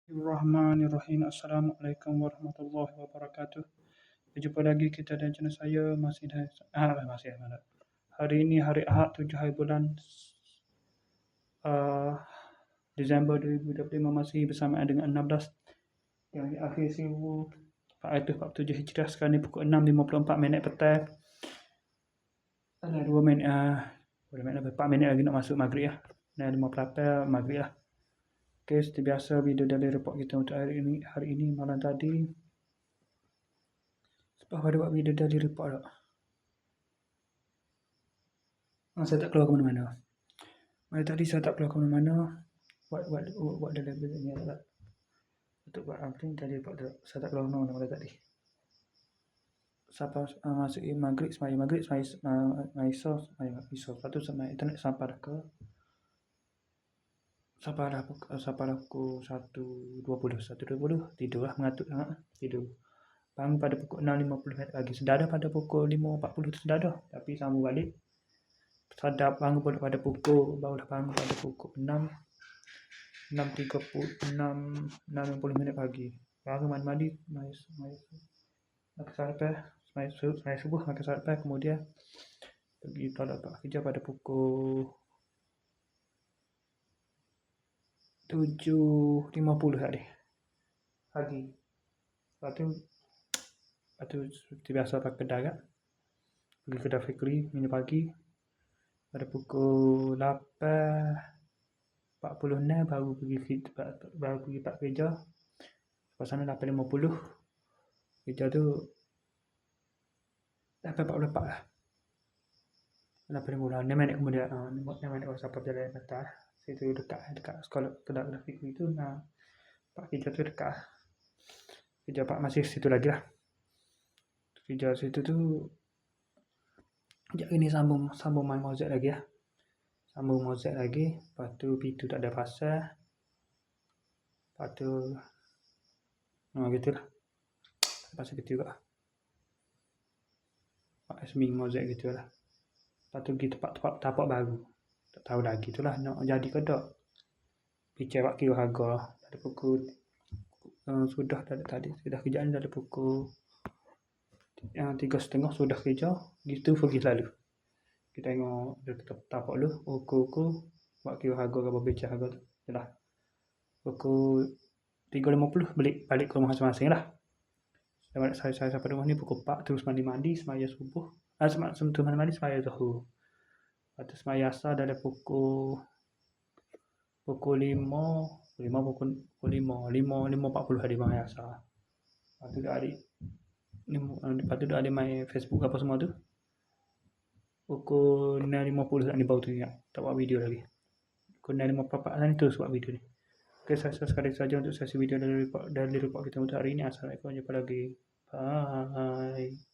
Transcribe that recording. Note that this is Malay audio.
Bismillahirrahmanirrahim. Assalamualaikum warahmatullahi wabarakatuh. Berjumpa lagi kita dan channel saya masih ada. Hari ini hari Ahad 7 hari bulan Disember 2025 masih bersamaan dengan 16 yang akhir 1447 Hijrah. Sekarang ni pukul 6.54 petang. Ada 2 minit 4 minit lagi nak masuk maghrib lah. Dan 58 maghrib lah. Okay, seperti biasa video daily report kita untuk hari ini malam tadi. Sebab ada buat video daily report tak? Saya tak keluar ke mana-mana. Malam tadi saya tak keluar ke mana-mana. Buat daily report ni tak. Untuk buat apa ni daily report tak. Saya tak keluar ke mana-mana malam tadi. Sampai masuk maghrib, sembahyang maghrib, sembahyang isya. Lepas tu sembahyang internet sampai dah ke Sampai dah pukul 1.20 tidur lah, mengantuk sangat tidur. Bangun pada pukul 6.50 pagi. Sedadah pada pukul 5.40 tu sedadah, tapi sambung balik. Bangun pada pukul 6.50 pagi. Bangun mandi, makan subuh, makan sarapan, kemudian pergi tolak kerja pada pukul 7.50 tadi pagi. Lepas tu seperti biasa pakai kedai kan. Pergi kedai Fikri minum pagi. Pada pukul 8.46 baru pergi pak kerja. Lepas sana 8.50. Kerja tu 8.44 lah. 8.50 6 minit kemudian 6 minit sampai berjalan atas. Situ dekat sekolah kedai Fikri tu. Pak kerja tu dekat. Kerja pak masih situ lagi lah. Kerja situ tu sekejap ini sambung main Mozart lagi lah. Sambung Mozart lagi. Lepas tu pintu tak ada pasal. Lepas tu gitulah. Pasal gitu juga. Pak Esming Mozart gitu lah. Lepas tu pergi tempat tapak baru. Tak tahu lagi tu lah nak jadi ke tak. Bicara kira harga. Pada pukul sudah kerja ni dah pukul 3.30 sudah kerja. Gitu pergi lalu. Kita tengok tapak lu. Ukur buat kira harga ke bicara harga tu. Dah. Pukul 3.50 balik ke rumah masing-masing lah. Saya sampai rumah ni pukul 4 terus mandi sembahyang subuh. Mandi sembahyang zuhur. Lepas tu sembahyang asar dah pukul 5.40 hari sembahyang asar. Lepas tu dah ada main Facebook apa semua tu. Pukul 6.50 ni baru tu ingat. Tak buat video lagi. Pukul 6.54 ni terus buat video ni. Okay, saya sekali saja untuk sesi video dari report kita untuk hari ini. Assalamualaikum, jumpa lagi. Bye.